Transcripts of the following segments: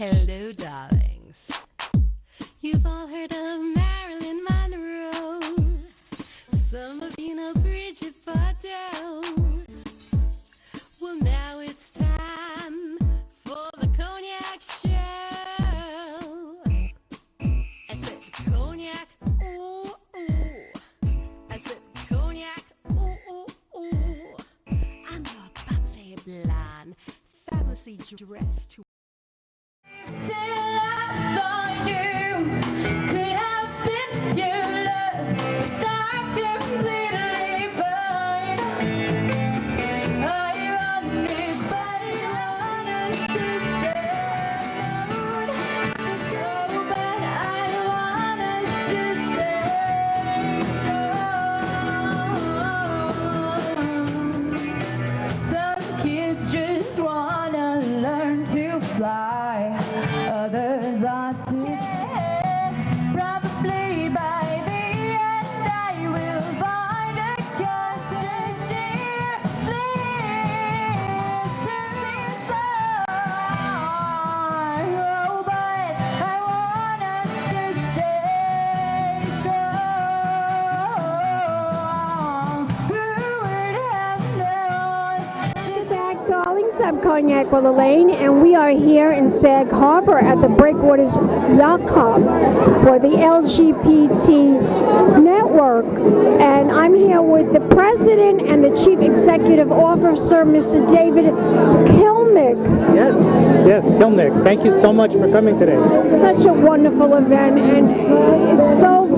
Hello, darlings. You've all heard of Marilyn Monroe. Some of you know Bridget Bardot. Well, now it's time for the Cognac show. I said cognac, ooh, ooh. I said cognac, ooh, ooh, ooh. I'm your bubbly blonde, fabulously dressed to till I saw you, could have been your love, that's completely fine. I want anybody want us to stay so bad, I want us to stay strong. Some kids just wanna learn to fly. Others are too scared. Probably by the end I will find a cure to share this song. Oh, but I want us to stay strong. Who would have known this? Sag Darlings, I'm Cognac Wellerlane, and we are here in Sag Harbor at the Breakwaters Yacht Club for the LGBT network. And I'm here with the president and the chief executive officer, Mr. David Kilmnick. Yes, Kilmnick. Thank you so much for coming today. Such a wonderful event, and it's so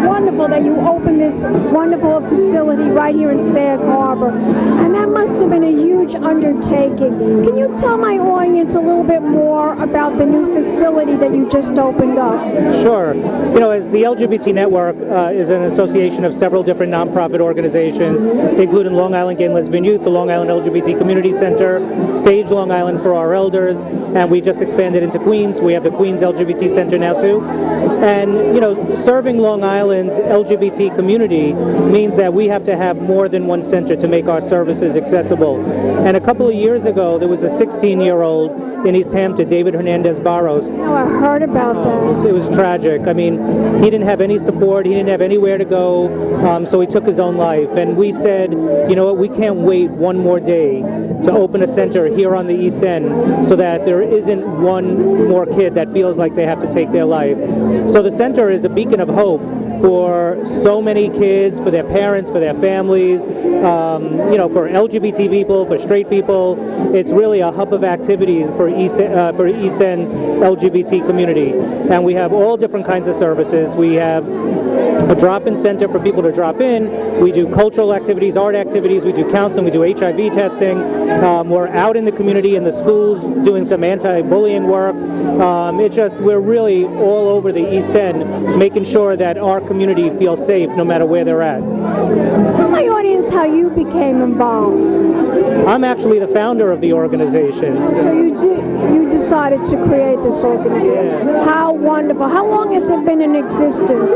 wonderful that you opened this wonderful facility right here in Sag Harbor. And that must have been a huge undertaking. Can you tell my audience a little bit more about the new facility that you just opened up? Sure. You know, as the LGBT Network is an association of several different nonprofit organizations, including Long Island Gay and Lesbian Youth, the Long Island LGBT Community Center, Sage Long Island for Our Elders, and we just expanded into Queens. We have the Queens LGBT Center now too. And, you know, serving Long Island's LGBT community means that we have to have more than one center to make our services accessible. And a couple of years ago, there was a 16-year-old in East Hampton, David Hernandez Barros. Oh, I heard about that. It was tragic. I mean, he didn't have any support. He didn't have anywhere to go, so he took his own life. And we said, you know what, we can't wait one more day to open a center here on the East End so that there isn't one more kid that feels like they have to take their life. So the center is a beacon of hope for so many kids, for their parents, for their families, you know, for LGBT people, for straight people. It's really a hub of activities for East End's LGBT community. And we have all different kinds of services. We have a drop-in center for people to drop in. We do cultural activities, art activities, we do counseling, we do HIV testing. We're out in the community, in the schools, doing some anti-bullying work. We're really all over the East End, making sure that our community feels safe no matter where they're at. Tell my audience how you became involved. I'm actually the founder of the organization. So you decided to create this organization. Yeah. How wonderful. How long has it been in existence?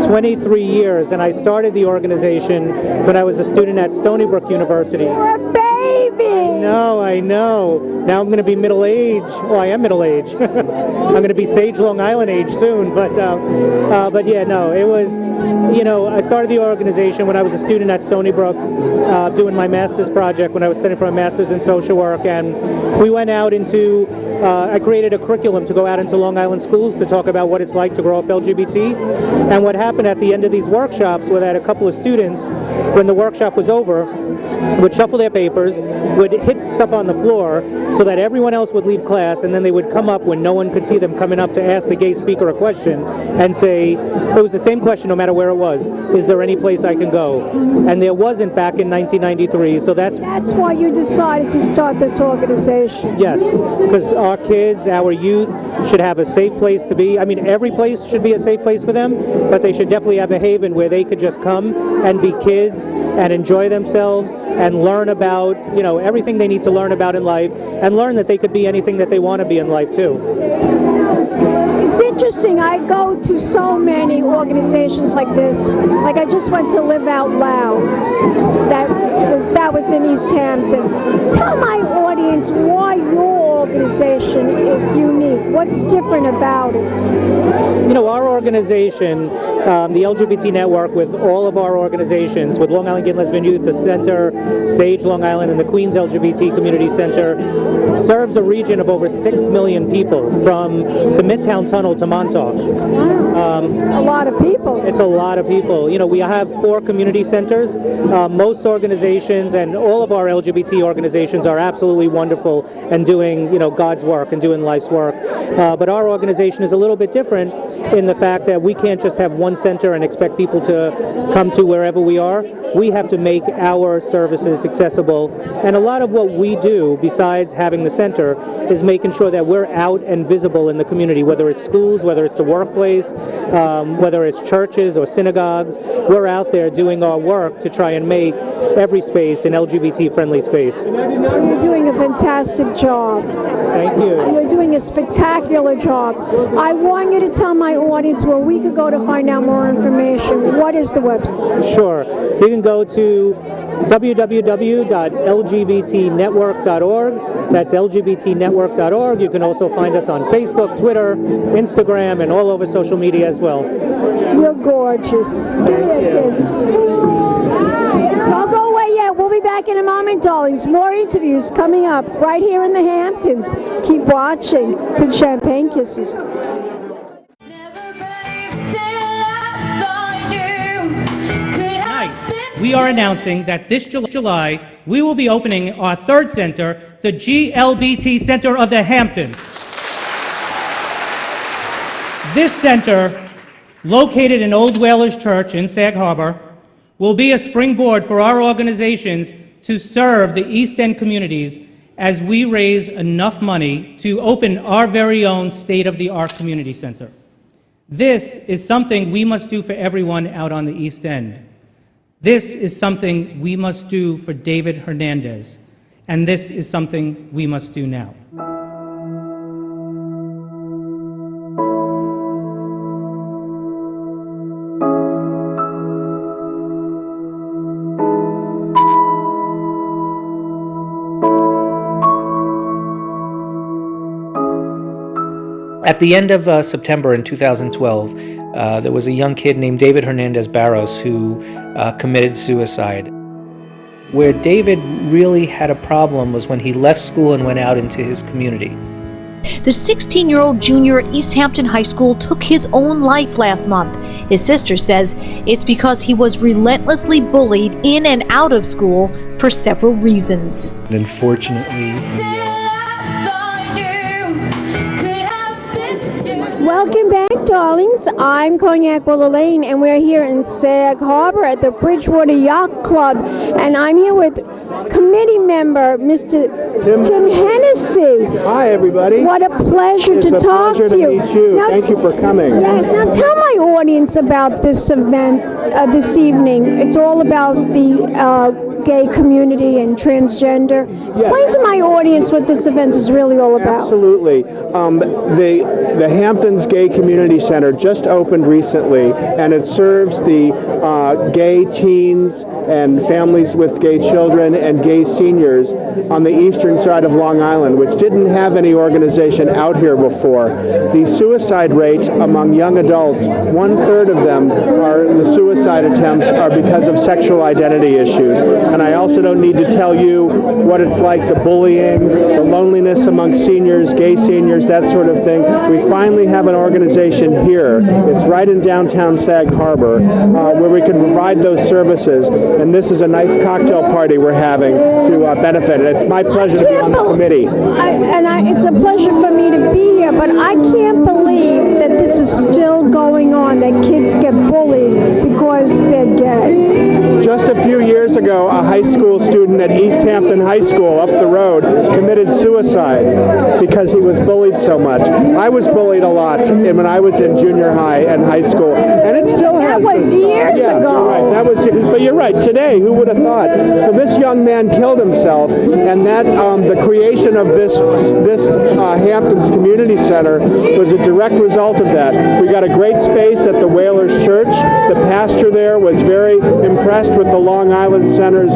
23 years, and I started the organization when I was a student at Stony Brook University. You're a baby! I know. Now I'm going to be middle-aged. Well, I am middle-aged. I'm going to be Sage Long Island age soon, but yeah, no, it was, you know, I started the organization when I was a student at Stony Brook, doing my master's project when I was studying for a master's in social work, and we went out into, I created a curriculum to go out into Long Island schools to talk about what it's like to grow up LGBT. And what happened at the end of these workshops was that a couple of students, when the workshop was over, would shuffle their papers, would hit stuff on the floor so that everyone else would leave class, and then they would come up when no one could see them coming up to ask the gay speaker a question and say, it was the same question no matter where it was, is there any place I can go? And there wasn't back in 1993, so that's why you decided to start this organization. Yes, because our kids, our youth, should have a safe place to be. I mean, every place should be a safe place for them, but they should definitely have a haven where they could just come and be kids and enjoy themselves and learn about, you know, everything they need to learn about in life, and learn that they could be anything that they want to be in life too. It's interesting. I go to so many organizations like this. Like I just went to Live Out Loud. That was in East Hampton. Tell my audience why your organization is unique? What's different about it? You know, our organization, the LGBT Network, with all of our organizations, with Long Island Gay and Lesbian Youth, the Center, SAGE Long Island, and the Queens LGBT Community Center, serves a region of over 6 million people from the Midtown Tunnel to Montauk. Wow. It's a lot of people. It's a lot of people. You know, we have 4 community centers. Most organizations and all of our LGBT organizations are absolutely wonderful and doing, you know, God's work and doing life's work. But our organization is a little bit different in the fact that we can't just have one center and expect people to come to wherever we are. We have to make our services accessible. And a lot of what we do, besides having the center, is making sure that we're out and visible in the community, whether it's schools, whether it's the workplace, whether it's churches or synagogues. We're out there doing our work to try and make every space an LGBT-friendly space. You're doing a fantastic job. Thank you. You're doing a spectacular job. I want you to tell my audience where we could go to find out more information. What is the website? Sure. You can go to www.lgbtnetwork.org. That's lgbtnetwork.org. You can also find us on Facebook, Twitter, Instagram, and all over social media as well. You're gorgeous. Don't go away yet. We'll be back in a moment, darlings. More interviews coming up right here in the Hamptons. Keep watching. Big champagne kisses. Tonight, we are announcing that this July, we will be opening our 3rd center, the GLBT Center of the Hamptons. This center, located in Old Whalers Church in Sag Harbor, will be a springboard for our organizations to serve the East End communities as we raise enough money to open our very own state-of-the-art community center. This is something we must do for everyone out on the East End. This is something we must do for David Hernandez, and this is something we must do now. At the end of September in 2012, there was a young kid named David Hernandez Barros who committed suicide. Where David really had a problem was when he left school and went out into his community. The 16-year-old junior at East Hampton High School took his own life last month. His sister says it's because he was relentlessly bullied in and out of school for several reasons. Unfortunately, Welcome back, darlings. I'm Cognac Wellerlane, and we're here in Sag Harbor at the Bridgewater Yacht Club, and I'm here with committee member Mr. Tim Hennessey. Hi, everybody. What a pleasure to talk to you. Meet you. Now, thank you for coming. Yes. Now tell my audience about this event this evening. It's all about the gay community and transgender. Explain to my audience what this event is really all about. Absolutely. The Hamptons Gay Community Center just opened recently, and it serves the gay teens and families with gay children and gay seniors on the eastern side of Long Island, which didn't have any organization out here before. The suicide rate among young adults, 1/3 of them the suicide attempts are because of sexual identity issues. And I also don't need to tell you what it's like, the bullying, the loneliness among seniors, gay seniors, that sort of thing. We finally have an organization here. It's right in downtown Sag Harbor where we can provide those services. And this is a nice cocktail party we're having to benefit it. It's my pleasure to be on the committee. It's a pleasure for me to be here, but I can't believe that this is still going on, that kids get bullied because they're gay. Just a few years ago, a high school student at East Hampton High School up the road committed suicide because he was bullied so much. I was bullied a lot when I was in junior high and high school, and it still has. That was years ago. Right. But you're right. Today, who would have thought? Well, this young man killed himself, and that the creation of this Hamptons Community Center was a direct result of that. We got a great space at the Whalers Church. The pastor director there was very impressed with the Long Island Center's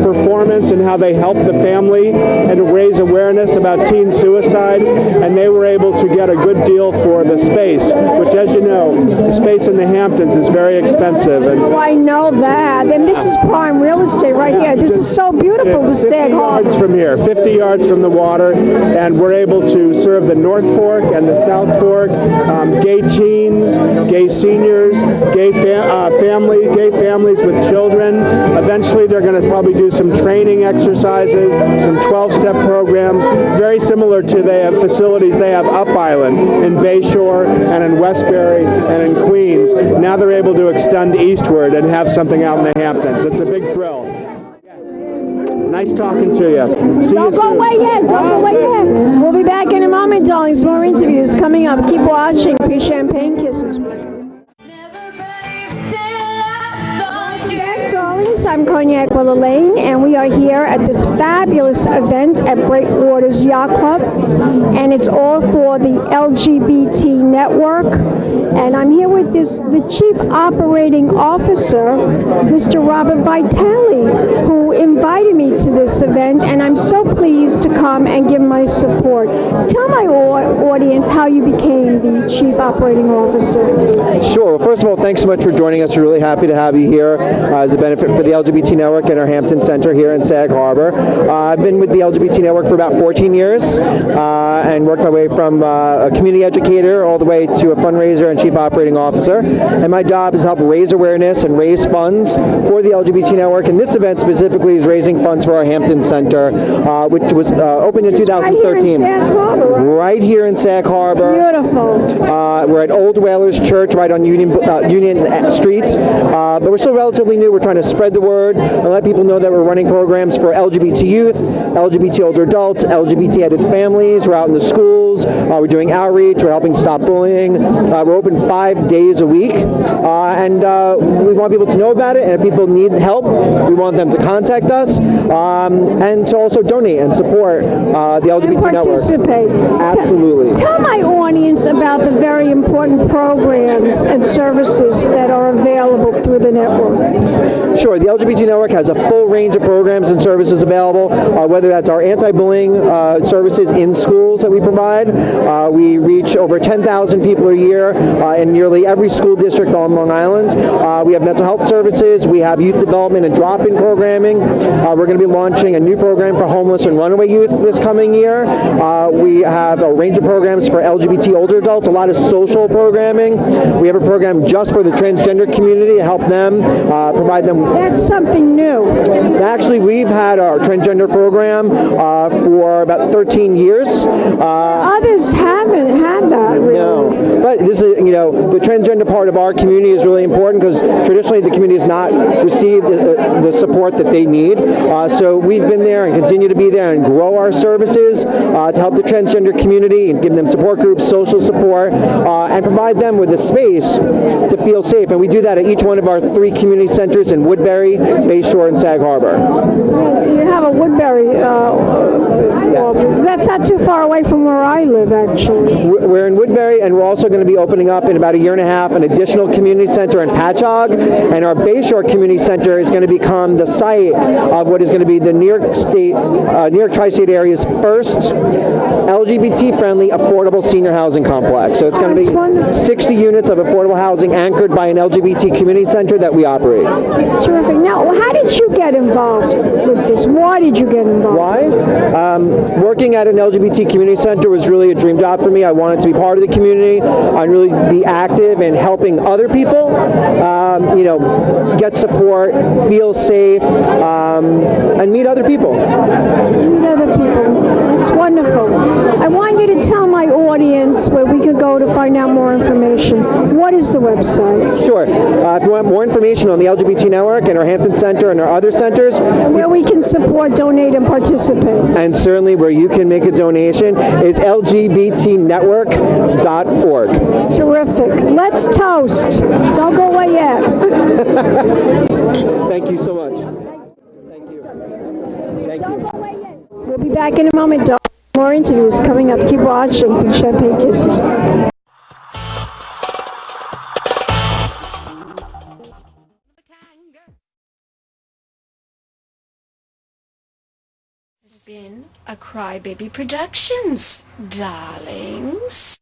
performance and how they helped the family and to raise awareness about teen suicide, and they were able to get a good deal for the space, which, as you know, the space in the Hamptons is very expensive. And Oh, I know that. And this is prime real estate right here. This is so beautiful, the it's 50 Sag Harbor. yards from here, 50 yards from the water, and we're able to serve the North Fork and the South Fork, gay teens, gay seniors, gay families with children. Eventually, they're going to probably do some training exercises, some 12-step programs, very similar to the facilities they have up island in Bayshore and in Westbury and in Queens. Now they're able to extend eastward and have something out in the Hamptons. It's a big thrill. Nice talking to you. See you Don't go soon. away yet. Don't go away yet. We'll be back in a moment, darlings. More interviews coming up. Keep watching. Peace, champagne kisses. Darlings, I'm Cognac Wellerlane, and we are here at this fabulous event at Breakwaters Yacht Club, and it's all for the LGBT network. And I'm here with the Chief Operating Officer, Mr. Robert Vitelli, who invited me to this event, and I'm so pleased to come and give my support. Tell my audience how you became the Chief Operating Officer. Sure. Well, first of all, thanks so much for joining us. We're really happy to have you here as a benefit for the LGBT Network and our Hampton Center here in Sag Harbor. I've been with the LGBT Network for about 14 years and worked my way from a community educator all the way to a fundraiser and Chief Operating Officer. And my job is to help raise awareness and raise funds for the LGBT Network. And this event specifically is raising funds for our Hampton Center, which was opened in 2013. Right here in Sag Harbor. Beautiful. We're at Old Whalers Church right on Union Street, but we're still relatively new. We're trying to spread the word and let people know that we're running programs for LGBT youth, LGBT older adults, LGBT-headed families. We're out in the schools. We're doing outreach. We're helping stop bullying. We're open 5 days a week, and we want people to know about it. And if people need help, we want them to contact us and to also donate and support the LGBT and participate. network. Absolutely. Tell my audience about the very important programs and services that are available through the network. Sure. The LGBT Network has a full range of programs and services available, whether that's our anti-bullying services in schools that we provide. We reach over 10,000 people a year in nearly every school district on Long Island. We have mental health services. We have youth development and drop-in programming. We're going to be launching a new program for homeless and runaway youth this coming year. We have a range of programs for LGBT older adults, a lot of social programming. We have a program just for the transgender community to help them, provide them. That's something new. Actually, we've had our transgender program for about 13 years. Others haven't had that, really. No, but this is, the transgender part of our community is really important because traditionally the community has not received the support that they need. So we've been there and continue to be there and grow our services to help the transgender community and give them support groups, social support, and provide them with a space to feel safe. And we do that at each one of our 3 community centers in Woodbury, Bayshore, and Sag Harbor. Yeah, so you have a Woodbury office. That's not too far away from where I live, actually. We're in Woodbury, and we're also going to be opening up in about a year and a half an additional community center in Patchogue, and our Bayshore Community Center is going to become the site of what is going to be the New York Tri-State Area's first LGBT-friendly affordable senior housing complex. So it's going to be 60 units of affordable housing anchored by an LGBT community center that we operate. It's terrific. Now, how did you get involved with this? Why did you get involved? Why? Working at an LGBT community center was really a dream job for me. I wanted to be part of the community and really be active in helping other people, get support, feel safe, and meet other people. Meet other people. It's wonderful. I want you to tell my audience where we could go to find out more information. What is the website? Sure. If you want more information on the LGBT Network and our Hampton Center and our other centers, where we can support, donate, and participate. And certainly where you can make a donation is lgbtnetwork.org. Terrific. Let's toast. Don't go away yet. Thank you so much. Thank you. Thank Don't you. go away yet. We'll be back in a moment, darling. More interviews coming up. Keep watching. Champagne kisses. been a Crybaby Productions, darlings.